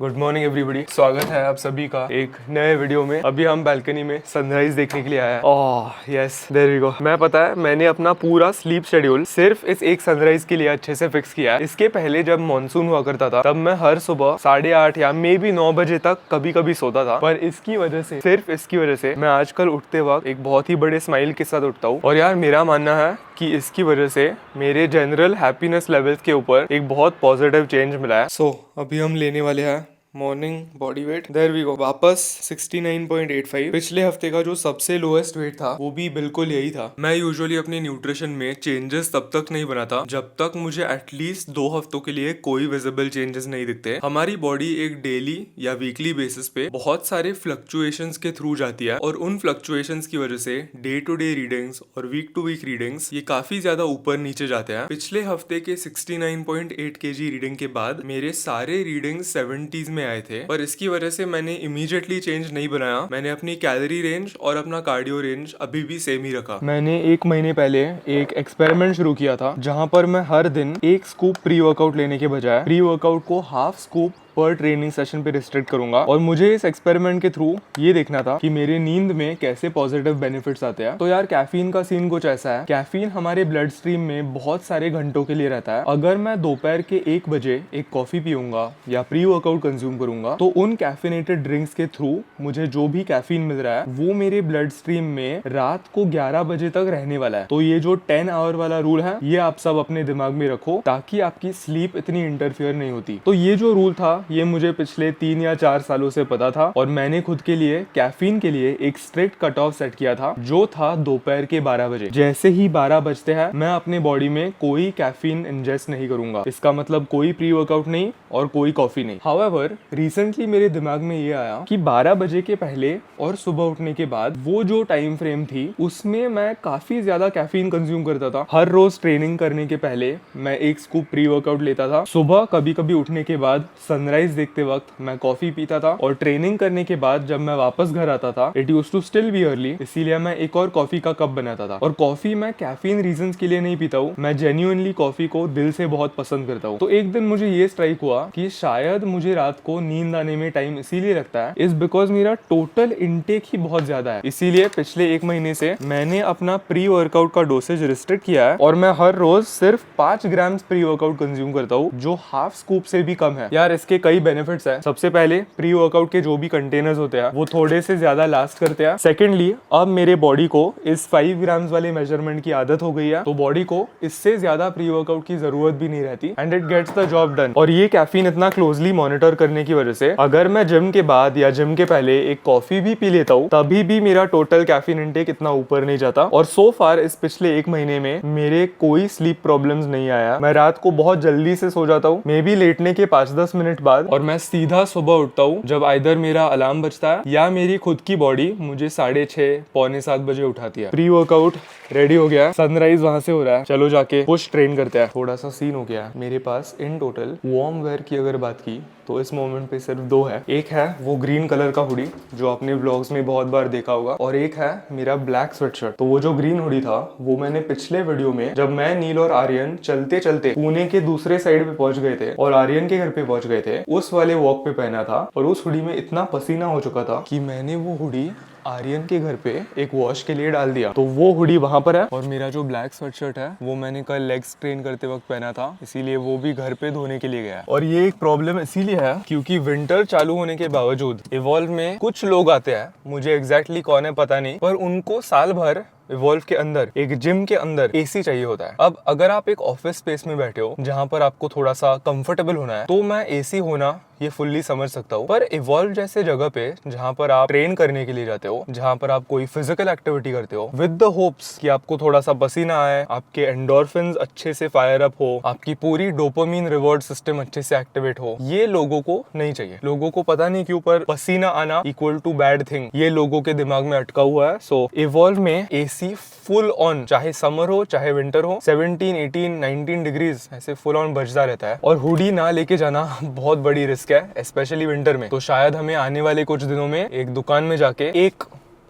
Good morning everybody, स्वागत है आप सभी का एक नए वीडियो में। अभी हम बालकनी में सनराइज देखने के लिए आए हैं। Oh yes, there we go. मैं पता है मैंने अपना पूरा स्लीप शेड्यूल सिर्फ इस एक सनराइज के लिए अच्छे से फिक्स किया है। इसके पहले जब मॉनसून हुआ करता था तब मैं हर सुबह 8:30 या मे बी 9 बजे तक कभी कभी सोता था, पर इसकी वजह से, सिर्फ इसकी वजह से मैं आजकल उठते वक्त एक बहुत ही बड़े स्माइल के साथ उठता हूँ। और यार मेरा मानना है कि इसकी वजह से मेरे जनरल हैप्पीनेस लेवल्स के ऊपर एक बहुत पॉजिटिव चेंज मिला है। सो अभी हम लेने वाले हैं morning body weight. There we go, वापस 69.85। पिछले हफ्ते का जो सबसे लोएस्ट वेट था वो भी बिल्कुल यही था। मैं यूजुअली अपने न्यूट्रिशन में चेंजेस तब तक नहीं बनाता जब तक मुझे एटलीस्ट 2 हफ्तों के लिए कोई विजिबल चेंजेस नहीं दिखते। हमारी बॉडी एक डेली या वीकली बेसिस पे बहुत सारे फ्लक्चुएशंस के थ्रू जाती है और उन फ्लक्चुएशंस की वजह से डे टू डे रीडिंग्स और वीक टू वीक रीडिंग्स ये काफी ज्यादा ऊपर नीचे जाते हैं। पिछले हफ्ते के 69.8 केजी रीडिंग के बाद मेरे सारे रीडिंग्स 70s में आए थे, पर इसकी वजह से मैंने इमीडिएटली चेंज नहीं बनाया। मैंने अपनी कैलोरी रेंज और अपना कार्डियो रेंज अभी भी सेम ही रखा। मैंने 1 महीने पहले एक एक्सपेरिमेंट शुरू किया था जहां पर मैं हर दिन 1 स्कूप प्री वर्कआउट लेने के बजाय प्री वर्कआउट को हाफ स्कूप पर ट्रेनिंग सेशन पे रिस्ट्रिक्ट करूंगा। और मुझे इस एक्सपेरिमेंट के थ्रू ये देखना था कि मेरे नींद में कैसे पॉजिटिव बेनिफिट्स आते हैं। तो यार कैफीन का सीन कुछ ऐसा है, कैफीन हमारे ब्लड स्ट्रीम में बहुत सारे घंटों के लिए रहता है। अगर मैं दोपहर के 1 बजे एक कॉफी पीऊंगा या प्री वर्कआउट कंज्यूम करूंगा तो उन कैफिनेटेड ड्रिंक्स के थ्रू मुझे जो भी कैफीन मिल रहा है वो मेरे ब्लड स्ट्रीम में रात को 11 बजे तक रहने वाला है। तो ये जो 10 आवर वाला रूल है ये आप सब अपने दिमाग में रखो ताकि आपकी स्लीप इतनी इंटरफियर नहीं होती। तो ये जो रूल था ये मुझे पिछले 3 या 4 सालों से पता था और मैंने खुद के लिए कैफीन के लिए एक स्ट्रिक्ट कट ऑफ सेट किया था जो था दोपहर के 12 बजे। जैसे ही 12 बजते हैं मैं अपने बॉडी में कोई कैफीन इंजेस्ट नहीं करूंगा। इसका मतलब कोई प्री वर्कआउट नहीं और कोई कॉफी नहीं। हाउएवर रिसेंटली मेरे दिमाग में ये आया कि 12 बजे के पहले और सुबह उठने के बाद वो जो टाइम फ्रेम थी उसमें मैं काफी ज्यादा कैफीन कंज्यूम करता था। हर रोज ट्रेनिंग करने के पहले मैं 1 स्कूप प्री वर्कआउट लेता था। सुबह कभी कभी उठने के बाद सनराइज देखते वक्त मैं कॉफी पीता था और ट्रेनिंग करने के बाद जब मैं वापस घर आता था it used to still be early, इसीलिए मैं एक और कॉफी का कप बनाता था। और कॉफी मैं कैफीन रीजंस के लिए नहीं पीता हूँ, मैं जेन्युइनली कॉफी को दिल से बहुत पसंद करता हूँ। तो एक दिन मुझे ये स्ट्राइक हुआ कि शायद मुझे रात को नींद आने में टाइम इसीलिए लगता है इज बिकॉज मेरा टोटल इनटेक ही बहुत ज्यादा है। इसीलिए पिछले 1 महीने से मैंने अपना प्री वर्कआउट का डोसेज रिस्ट्रिक्ट किया है और मैं हर रोज सिर्फ 5 ग्राम प्री वर्कआउट कंज्यूम करता हूँ जो हाफ स्कूप से भी कम है। यार इसके कई बेनिफिट्स है। सबसे पहले प्री वर्कआउट के जो भी कंटेनर्स होते हैं वो थोड़े से ज्यादा लास्ट करते हैं। सेकेंडली अब मेरे बॉडी को इस 5 ग्राम्स वाले मेजरमेंट की आदत हो गई है तो बॉडी को इससे ज्यादा प्री वर्कआउट की जरूरत भी नहीं रहती and it gets the job done. और ये कैफीन इतना क्लोजली मॉनिटर करने की वजह से अगर मैं जिम के बाद या जिम के पहले एक कॉफी भी पी लेता हूँ तभी भी मेरा टोटल कैफीन इंटेक इतना ऊपर नहीं जाता। और सो फार इस पिछले 1 महीने में मेरे कोई स्लीप प्रॉब्लम्स नहीं आया। मैं रात को बहुत जल्दी से सो जाता हूँ, मे बी लेटने के 5-10 मिनट बाद, और मैं सीधा सुबह उठता हूँ जब आइदर मेरा अलार्म बजता है या मेरी खुद की बॉडी मुझे 6:30 पौने 7 बजे उठाती है। प्री वर्कआउट रेडी हो गया, सनराइज वहां से हो रहा है, चलो जाके पुश ट्रेन करते हैं। थोड़ा सा सीन हो गया है मेरे पास इन टोटल वार्म वेयर की अगर बात की तो इस मोमेंट पे सिर्फ 2 है। एक है वो ग्रीन कलर का हुडी जो आपने व्लॉग्स में बहुत बार देखा होगा और एक है मेरा ब्लैक स्वेटशर्ट। तो वो जो ग्रीन हुडी था वो मैंने पिछले वीडियो में जब मैं नील और आर्यन चलते चलते पुणे के दूसरे साइड पे पहुंच गए थे और आर्यन के घर पे पहुंच गए थे उस वाले वॉक पे पहना था। और उस हुडी में इतना पसीना हो चुका था कि मैंने वो हुडी आर्यन के घर पे एक वॉश के लिए डाल दिया। तो वो हुडी वहां पर है और मेरा जो ब्लैक स्वेटशर्ट है वो मैंने कल लेग्स ट्रेन करते वक्त पहना था, इसीलिए वो भी घर पे धोने के लिए गया। और ये एक प्रॉब्लम इसीलिए है क्योंकि विंटर चालू होने के बावजूद इवॉल्व में कुछ लोग आते हैं, मुझे एग्जैक्टली कौन है पता नहीं, पर उनको साल भर इवॉल्व के अंदर एक जिम के अंदर एसी चाहिए होता है। अब अगर आप एक ऑफिस स्पेस में बैठे हो जहां पर आपको थोड़ा सा कंफर्टेबल होना है तो मैं एसी होना ये फुल्ली समझ सकता हूँ, पर इवॉल्व जैसे जगह पे जहां पर आप ट्रेन करने के लिए जाते हो, जहां पर आप कोई फिजिकल एक्टिविटी करते हो विद द होप्स कि आपको थोड़ा सा पसीना आए, आपके एंडोर्फिन्स अच्छे से फायर अप हो, आपकी पूरी डोपामिन रिवॉर्ड सिस्टम अच्छे से एक्टिवेट हो, ये लोगों को नहीं चाहिए। लोगों को पता नहीं क्यों पर पसीना आना इक्वल टू बैड थिंग ये लोगों के दिमाग में अटका हुआ है। सो इवॉल्व में एसी फुल ऑन, चाहे समर हो चाहे विंटर हो, 17, 18, 19 डिग्रीज ऐसे फुल ऑन बजता रहता है। और हुडी ना लेके जाना बहुत बड़ी रिस्क है, स्पेशली विंटर में। तो शायद हमें आने वाले कुछ दिनों में एक दुकान में जाके एक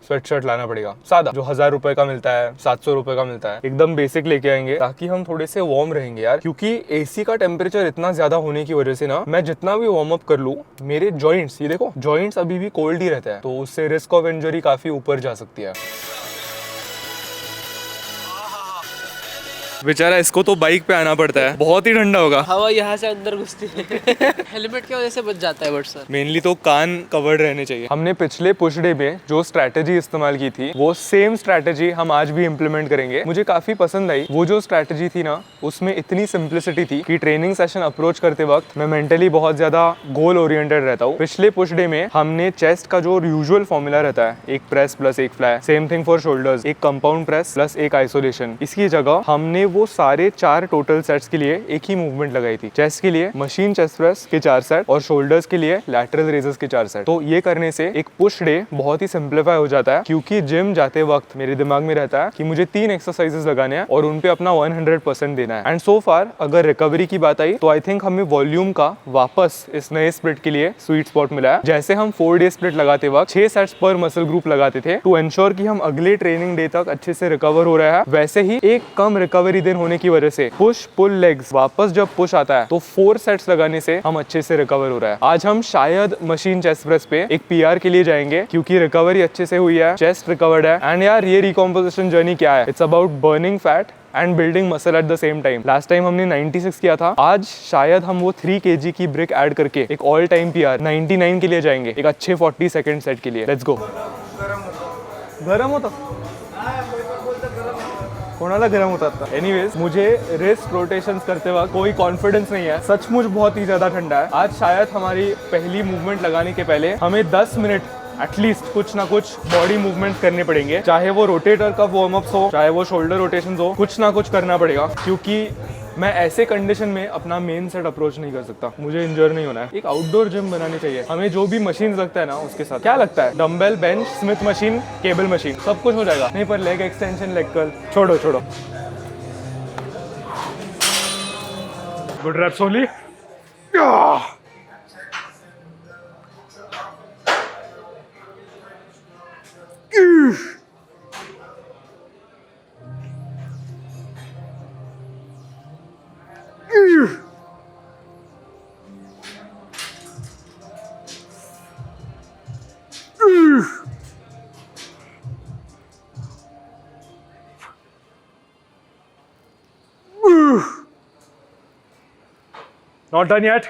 स्वेटशर्ट लाना पड़ेगा, सादा, जो 1000 रुपए का मिलता है, 700 रुपए का मिलता है, एकदम बेसिक लेके आएंगे ताकि हम थोड़े से वार्म रहेंगे यार। क्योंकि एसी का टेम्परेचर इतना ज्यादा होने की वजह से ना, मैं जितना भी वार्म अप कर लूं, मेरे जॉइंट्स, ये देखो जॉइंट्स अभी भी कोल्ड ही रहता है, तो उससे रिस्क ऑफ इंजरी काफी ऊपर जा सकती है। बेचारा इसको तो बाइक पे आना पड़ता है, बहुत ही ठंडा होगा, हवा यहाँ से अंदर घुसती है। हेलमेट की वजह से बच जाता है बट सर, मेनली तो कान कवर्ड रहने चाहिए। हमने पिछले पुश डे में जो स्ट्रैटेजी इस्तेमाल की थी, वो सेम स्ट्रैटेजी हम आज भी इम्प्लीमेंट करेंगे। मुझे काफी पसंद आई। वो जो स्ट्रैटेजी थी ना, उसमें इतनी सिंप्लिसिटी थी कि ट्रेनिंग सेशन अप्रोच करते वक्त मैं मेंटली बहुत ज्यादा गोल ओरिएंटेड रहता हूँ। पिछले पुश डे में हमने चेस्ट का जो यूजुअल फॉर्मूला रहता है, एक प्रेस प्लस एक fly, same thing for shoulders, एक कंपाउंड प्रेस प्लस एक आइसोलेशन, इसकी जगह हमने वो सारे 4 टोटल सेट्स के लिए एक ही मूवमेंट लगाई थी। चेस्ट के लिए मशीन चेस्ट प्रेस के 4 सेट और शोल्डर्स के लिए लैटरल रेजर्स के 4 सेट। तो ये करने से एक पुश डे बहुत ही सिंप्लीफाई हो जाता है, क्योंकि जिम जाते वक्त मेरे दिमाग में रहता है कि मुझे 3 एक्सरसाइजेस लगाने हैं और उन पे अपना 100% देना है। एंड सो फार अगर रिकवरी की बात आई तो आई थिंक हमें वॉल्यूम का वापस इस नए स्प्लिट के लिए स्वीट स्पॉट मिला है। जैसे हम 4 डे स्प्लिट लगाते वक्त 6 सेट्स पर मसल ग्रुप लगाते थे टू एंश्योर कि हम अगले ट्रेनिंग डे तक अच्छे से रिकवर हो रहा है, वैसे ही एक कम रिकवरी दिन होने की वजह से पुश पुल लेग्स वापस जब पुश आता है तो 4 सेट्स लगाने से हम अच्छे से रिकवर हो रहा है। आज हम शायद मशीन चेस्ट प्रेस पे एक पीआर के लिए जाएंगे, क्योंकि रिकवरी अच्छे से हुई है, चेस्ट रिकवर्ड है। एंड यार ये रिकॉम्पोजिशन जर्नी क्या है, it's about burning fat and building muscle at the same time. Last time हमने 96 किया था, आज शायद हम वो 3 kg की ब्रिक ऐड करके एक ऑल टाइम पीआर 99 के लिए जाएंगे, एक अच्छे 40 सेकंड सेट के लिए। Let's go. गरम होता कोणाला गरम होता था। एनीवेज, मुझे रिस्ट रोटेशंस करते वक्त कोई कॉन्फिडेंस नहीं है, सचमुच बहुत ही ज्यादा ठंडा है। आज शायद हमारी पहली मूवमेंट लगाने के पहले हमें 10 मिनट एटलीस्ट कुछ ना कुछ बॉडी मूवमेंट करने पड़ेंगे, चाहे वो रोटेटर का वार्म अप्स हो, चाहे वो शोल्डर रोटेशंस हो, कुछ ना कुछ करना पड़ेगा, क्योंकि मैं ऐसे कंडीशन में अपना मेन सेट अप्रोच नहीं कर सकता, मुझे इंजर नहीं होना है। एक आउटडोर जिम बनानी चाहिए हमें, जो भी मशीन लगता है ना उसके साथ। क्या लगता है, dumbbell, bench, Smith machine, cable machine, सब कुछ हो जाएगा। नहीं पर लेग एक्सटेंशन, लेग कर्ल, छोड़ो। Good reps only. Not done yet.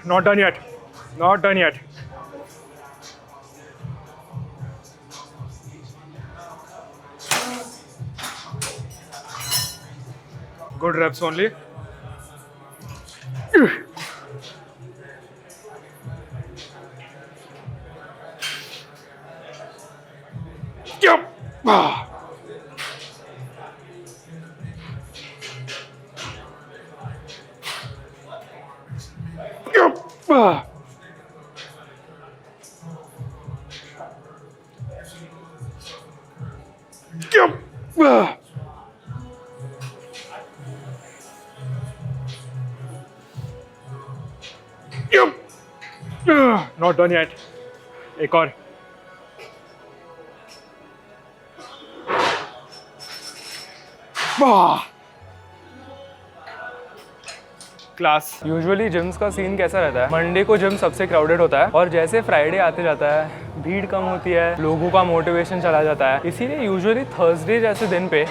Not done yet. Not done yet. Good reps only. Not done yet. एक और. क्लास. यूजुअली जिम्स का सीन कैसा रहता है, मंडे को जिम सबसे क्राउडेड होता है और जैसे फ्राइडे आते जाता है भीड़ कम होती है, लोगों का मोटिवेशन चला जाता है, इसीलिए यूजुअली थर्सडे जैसे दिन पे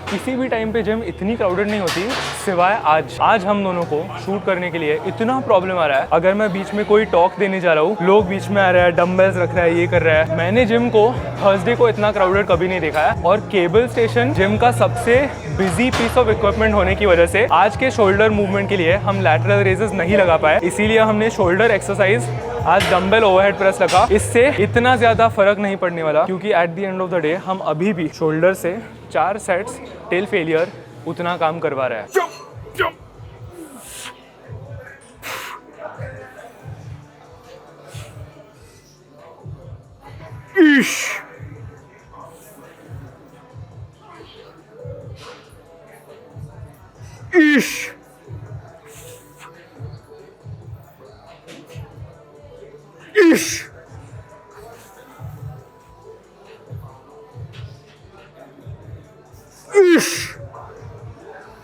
किसी भी टाइम पे जिम इतनी क्राउडेड नहीं होती सिवाय आज हम दोनों को शूट करने के लिए इतना प्रॉब्लम आ रहा है। अगर मैं बीच में कोई टॉक देने जा रहा हूँ, लोग बीच में आ रहा है, डम्बल्स रख रहा है, ये कर रहा है। मैंने जिम को थर्सडे को इतना क्राउडेड कभी नहीं देखा है। और केबल स्टेशन जिम का सबसे बिजी पीस ऑफ इक्विपमेंट होने की वजह से आज के शोल्डर मूवमेंट के लिए हम लैटरल रेजेस नहीं लगा पाए, इसीलिए हमने शोल्डर एक्सरसाइज आज डंबल ओवरहेड प्रेस लगा। इससे इतना ज्यादा फर्क नहीं पड़ने वाला, क्योंकि at the end of the day हम अभी भी शोल्डर से 4 सेट्स टिल फेलियर उतना काम करवा रहे हैं।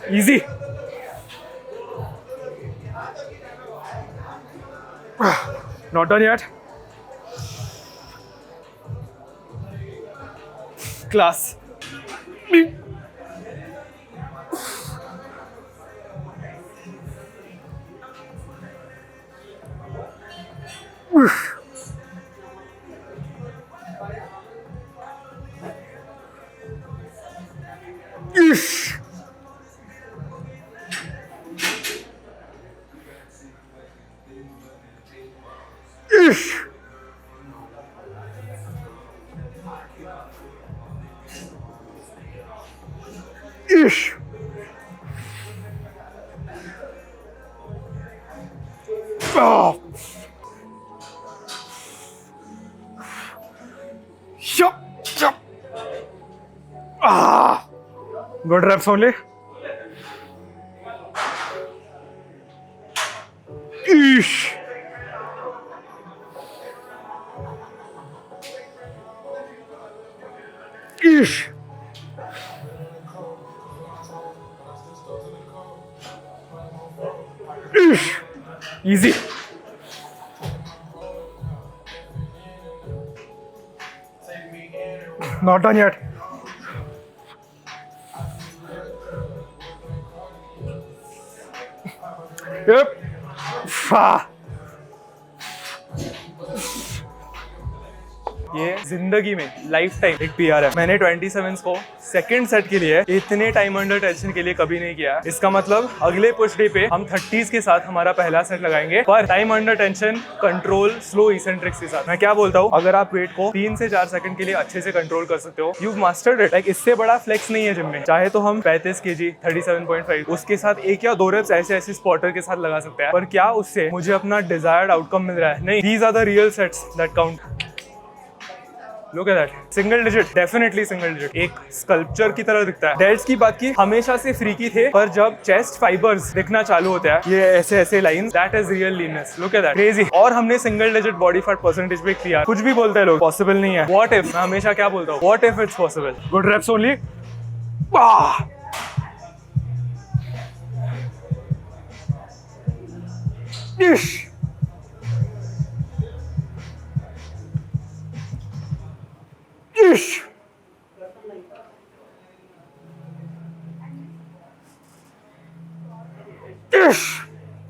Easy. Not done yet. Class. Oh. Ah. Good reps only. Ish. Ish. Ish. Easy. Not done yet. Yep. ये जिंदगी में लाइफ टाइम एक पीआर है। मैंने 27 को सेकंड सेट के लिए इतने टाइम अंडर टेंशन के लिए कभी नहीं किया। इसका मतलब अगले पुश डे पे हम 30s के साथ हमारा पहला सेट लगाएंगे, पर time under tension, control, slow eccentrics के साथ। मैं क्या बोलता हूँ, अगर आप वेट को 3 से 4 सेकंड के लिए अच्छे से कंट्रोल कर सकते हो, यू मास्टर्ड इट। लाइक इससे बड़ा फ्लेक्स नहीं है जिम में। चाहे तो हम 35 kg 37.5 उसके साथ 1 या 2 रेप्स ऐसे स्पॉटर के साथ लगा सकते हैं, पर क्या उससे मुझे अपना डिजायर्ड आउटकम मिल रहा है? नहीं। These are the real sets that count. Look at that. Single digit, definitely single digit. एक स्कल्पचर की तरह दिखता है। डेल्ट्स की बाकी हमेशा से फ्रीकी थे, पर जब चेस्ट फाइबर्स दिखना चालू होते हैं, ये ऐसे ऐसे lines, that is real leanness. Look at that, crazy. और हमने single digit body fat percentage पे किया। कुछ भी बोलते हैं लोग, पॉसिबल नहीं है। व्हाट इफ, मैं हमेशा क्या बोलता हूँ, what if it's possible. Good reps only.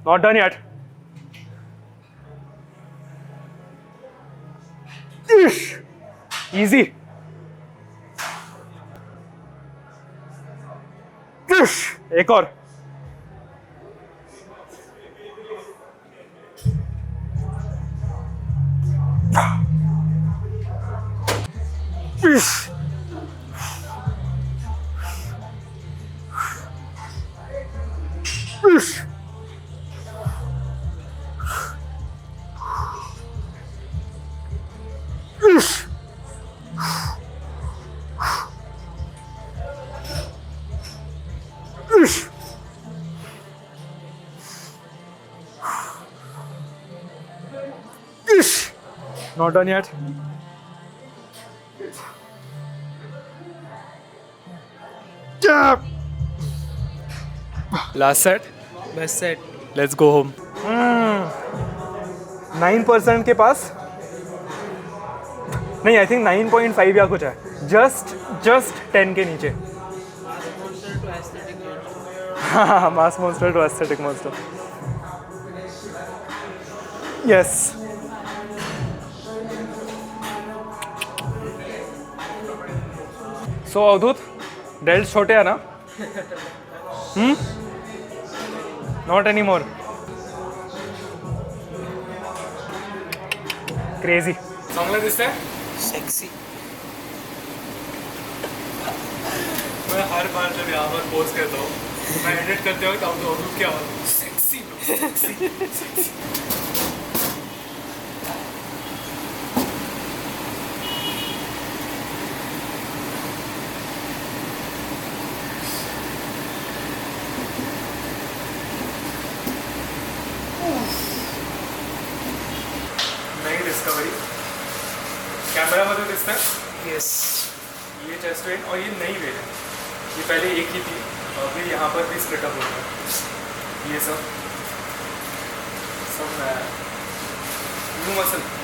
Not done yet. Easy. एक और। Not done yet. Last set. Best set. Let's go home. 9% के पास नहीं, आई थिंक 9.5 या कुछ है। जस्ट 10 के नीचे। हाँ, mass monster to aesthetic monster. Yes. So Avadhoot, delt छोटे हैं ना? Not any more. क्रेजी। चांगलं दिसतंय? सेक्सी। मैं हर बार जब यहाँ पर पोस्ट करता हूँ, मैं एडिट करते वक्त अवधूत की आवाज़ सेक्सी सेक्सी। नई डिस्कवरी कैमरा मध्ये दिसतंय? यस। ये चेस्ट वेन और ये नई वेन है। ये पहले एक ही थी, अभी यहाँ पर भी स्प्लिट अप हो गया। ये सब नया है। New muscle.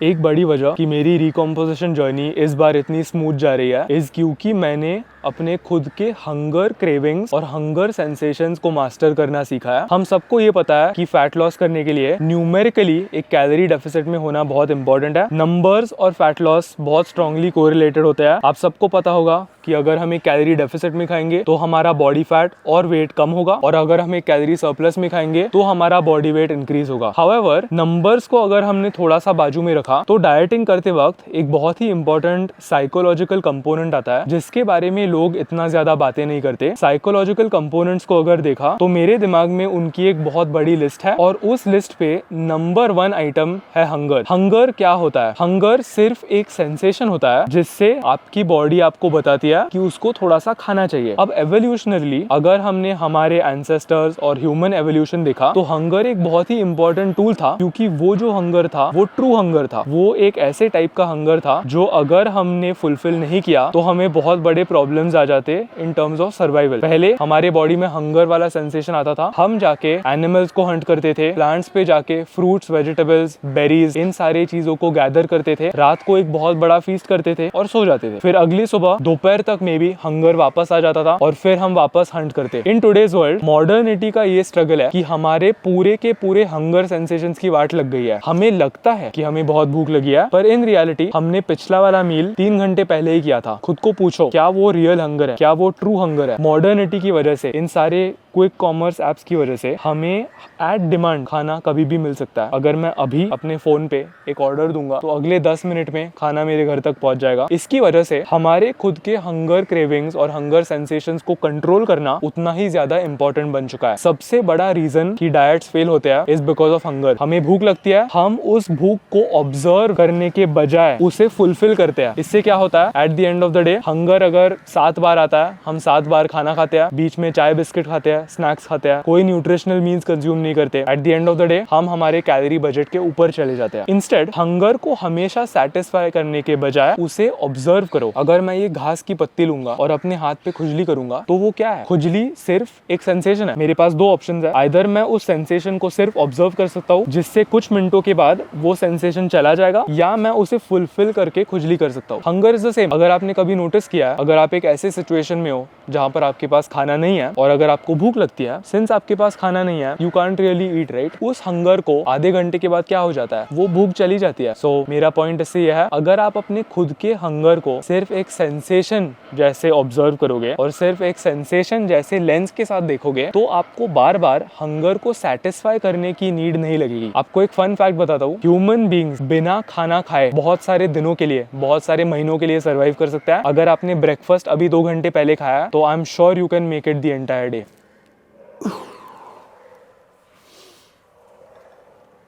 एक बड़ी वजह कि मेरी रिकॉम्पोजिशन जर्नी इस बार इतनी स्मूथ जा रही है इज क्योंकि मैंने अपने खुद के हंगर क्रेविंग्स और हंगर सेंसेशंस को मास्टर करना सीखा है। हम सबको ये पता है कि फैट लॉस करने के लिए न्यूमेरिकली एक कैलोरी डेफिसिट में होना बहुत इंपॉर्टेंट है। नंबर्स और फैट लॉस बहुत स्ट्रांगली कोरिलेटेड होते हैं। आप सबको पता होगा कि अगर हम एक कैलोरी डेफिसिट में खाएंगे तो हमारा बॉडी फैट और वेट कम होगा, और अगर हम एक कैलोरी सरप्लस में खाएंगे तो हमारा बॉडी वेट इंक्रीज होगा। हाउएवर, नंबर्स को अगर हमने थोड़ा सा बाजू में रखा तो डाइटिंग करते वक्त एक बहुत ही इंपॉर्टेंट साइकोलॉजिकल कंपोनेंट आता है जिसके बारे में लोग इतना ज्यादा बातें नहीं करते। साइकोलॉजिकल कंपोनेंट्स को अगर देखा तो मेरे दिमाग में उनकी एक बहुत बड़ी लिस्ट है, और उस लिस्ट पे नंबर 1 आइटम है हंगर। हंगर क्या होता है? हंगर सिर्फ एक सेंसेशन होता है जिससे आपकी बॉडी आपको बताती है कि उसको थोड़ा सा खाना चाहिए। अब एवोल्यूशनरली अगर हमने हमारे एंसेस्टर्स और ह्यूमन एवोल्यूशन देखा तो हंगर एक बहुत ही इंपॉर्टेंट टूल था, क्योंकि वो जो हंगर था वो ट्रू हंगर था। वो एक ऐसे टाइप का हंगर था जो अगर हमने फुलफिल नहीं किया तो हमें बहुत बड़े प्रॉब्लम्स आ जाते इन टर्म्स ऑफ सर्वाइवल। पहले हमारे बॉडी में हंगर वाला सेंसेशन आता था, हम जाके एनिमल्स को हंट करते थे, प्लांट्स पे जाके फ्रूट्स, वेजिटेबल्स, बेरीज, इन सारे चीजों को गैदर करते थे, रात को एक बहुत बड़ा फीस्ट करते थे और सो जाते थे। फिर अगली सुबह दोपहर तक में भी हंगर वापस आ जाता था और फिर हम वापस हंट करते। इन टुडेज वर्ल्ड मॉडर्निटी का ये स्ट्रगल है कि हमारे पूरे के पूरे हंगर सेंसेशंस की वाट लग गई है। हमें लगता है कि हमें बहुत भूख लगी है, पर इन रियलिटी हमने पिछला वाला मील 3 घंटे पहले ही किया था। खुद को पूछो, क्या वो रियल हंगर है? क्या वो ट्रू हंगर है? मॉडर्निटी की वजह से, इन सारे क्विक कॉमर्स एप्स की वजह से हमें एट डिमांड खाना कभी भी मिल सकता है। अगर मैं अभी अपने फोन पे एक ऑर्डर दूंगा तो अगले 10 मिनट में खाना मेरे घर तक पहुंच जाएगा। इसकी वजह से हमारे खुद के हंगर क्रेविंग्स और हंगर सेंसेशंस को कंट्रोल करना उतना ही ज्यादा इंपॉर्टेंट बन चुका है। सबसे बड़ा रीजन कि डाइट्स फेल होते हैं इज बिकॉज ऑफ हंगर। हमें भूख लगती है, हम उस भूख को ऑब्जर्व करने के बजाय उसे फुलफिल करते हैं। इससे क्या होता है, at the end of the day hunger अगर 7 बार आता है, हम 7 बार खाना खाते हैं, बीच में चाय बिस्किट खाते हैं, स्नैक्स खाते हैं, कोई न्यूट्रिशनल मील्स कंज्यूम नहीं करते। At the end of the day हम हमारे कैलोरी बजट के ऊपर चले जाते हैं। इंस्टेड हंगर को हमेशा सेटिस्फाई करने के बजाय उसे ऑब्जर्व करो। अगर मैं ये घास की पत्ती लूंगा और अपने हाथ पे खुजली करूंगा तो वो क्या है? खुजली सिर्फ एक सेंसेशन है। मेरे पास 2 ऑप्शंस है, आइदर मैं उस सेंसेशन को सिर्फ ऑब्जर्व कर सकता हूँ जिससे कुछ मिनटों के बाद वो सेंसेशन चला जाएगा, या मैं उसे फुलफिल करके खुजली कर सकता हूँ। Hunger is the same. अगर आपने कभी नोटिस किया है, अगर आप एक ऐसे सिचुएशन में हो जहाँ पर आपके पास खाना नहीं है और अगर आपको भूख लगती है, सिंस आपके पास खाना नहीं है, you can't really eat, right? उस हंगर को आधे घंटे के बाद क्या हो जाता है? वो भूख चली जाती है। सो मेरा पॉइंट इससे यह है, अगर आप अपने खुद के हंगर को सिर्फ एक सेंसेशन जैसे ऑब्जर्व करोगे और सिर्फ एक सेंसेशन जैसे लेंस के साथ देखोगे तो आपको बार बार हंगर को सेटिस्फाई करने की नीड नहीं लगेगी। आपको एक फन फैक्ट बताता हूँ, ह्यूमन बीइंग्स बिना खाना खाए बहुत सारे दिनों के लिए, बहुत सारे महीनों के लिए सर्वाइव कर सकता है। अगर आपने ब्रेकफास्ट अभी 2 घंटे पहले खाया तो I am sure you can make it the entire day.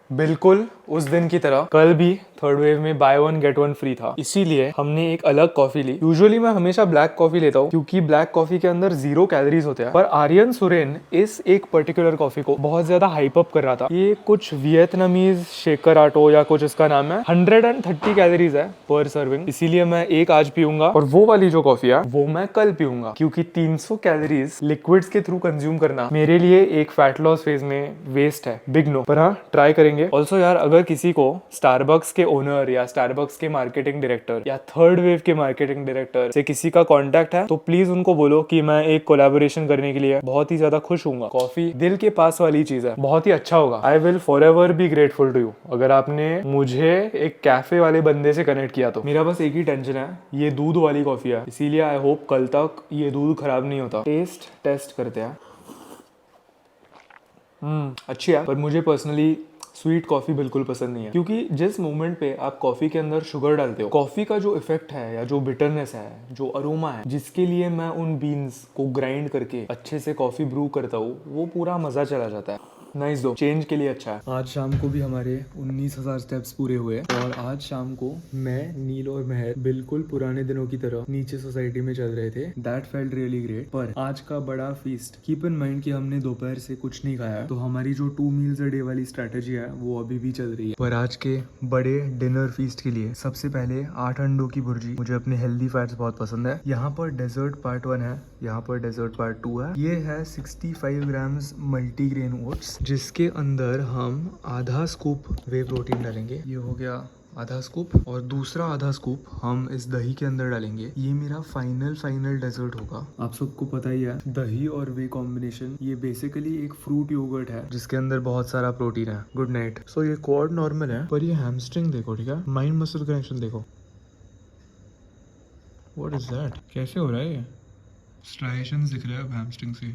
बिल्कुल उस दिन की तरह कल भी थर्ड वेव में by one get one free था, इसीलिए हमने एक अलग कॉफी ली। यूजुअली मैं हमेशा ब्लैक कॉफी लेता हूँ क्योंकि ब्लैक कॉफी के अंदर 0 कैलोरीज होते हैं, पर आर्यन सुरेन इस एक पर्टिकुलर कॉफी को बहुत ज्यादा हाइप अप कर रहा था। ये कुछ वियतनामीज शेकर आटो या कुछ इसका नाम है, 130 कैलोरीज है पर सर्विंग, इसीलिए मैं एक आज पीऊंगा और वो वाली जो कॉफी है वो मैं कल पीऊंगा, क्योंकि 300 कैलोरीज लिक्विड्स के थ्रू कंज्यूम करना मेरे लिए एक फैट लॉस फेज में वेस्ट है, बिग नो। पर हाँ, ट्राई करेंगे। ऑल्सो यार, अगर किसी को स्टारबक्स के ओनर या स्टारबक्स के मार्केटिंग डायरेक्टर या थर्ड वेव के मार्केटिंग डायरेक्टर से किसी का कॉन्टैक्ट है तो प्लीज उनको बोलो कि मैं एक कोलैबोरेशन करने के लिए बहुत ही ज्यादा खुश हूँ। कॉफी दिल के पास वाली चीज है, बहुत ही अच्छा होगा। I will forever be grateful to you अगर आपने मुझे एक कैफे वाले बंदे से कनेक्ट किया तो। मेरा बस एक ही टेंशन है, ये दूध वाली कॉफी है, इसीलिए आई होप कल तक ये दूध खराब नहीं होता। टेस्ट करते हैं। अच्छी है, पर मुझे पर्सनली स्वीट कॉफी बिल्कुल पसंद नहीं है, क्योंकि जिस मोमेंट पे आप कॉफी के अंदर शुगर डालते हो, कॉफी का जो इफेक्ट है या जो बिटरनेस है, जो अरोमा है, जिसके लिए मैं उन बीन्स को ग्राइंड करके अच्छे से कॉफी ब्रू करता हूँ, वो पूरा मजा चला जाता है। नाइस दो, चेंज के लिए अच्छा है। आज शाम को भी हमारे 19,000 स्टेप्स पूरे हुए और आज शाम को मैं, नील और महर बिल्कुल पुराने दिनों की तरह नीचे सोसाइटी में चल रहे थे। That felt really great. पर आज का बड़ा फीस्ट, कीप इन माइंड कि हमने दोपहर से कुछ नहीं खाया, तो हमारी जो 2 मील्स अ डे वाली स्ट्रेटेजी है वो अभी भी चल रही है। पर आज के बड़े डिनर फीस्ट के लिए सबसे पहले 8 अंडों की भुर्जी। मुझे अपने हेल्दी फैट्स बहुत पसंद है। यहाँ पर डेजर्ट पार्ट 1 है, यहाँ पर डेजर्ट पार्ट 2 है। ये है 65 ग्राम्स मल्टीग्रेन ओट्स, जिसके अंदर हम आधा स्कूप वे प्रोटीन डालेंगे। ये हो गया आधा स्कूप, और दूसरा आधा स्कूप हम इस दही के अंदर डालेंगे। ये मेरा फाइनल डेजर्ट होगा। आप सबको पता ही है, दही और वे कॉम्बिनेशन, ये बेसिकली एक फ्रूट योगर्ट है जिसके अंदर बहुत सारा प्रोटीन है। Good night. सो ये क्वाड नॉर्मल है, पर ये हैमस्ट्रिंग देखो, ठीक है, माइंड मसल कनेक्शन देखो। What is that? कैसे हो रहा है ये? स्ट्राइएशंस दिख रहे हैं अब हैमस्ट्रिंग से।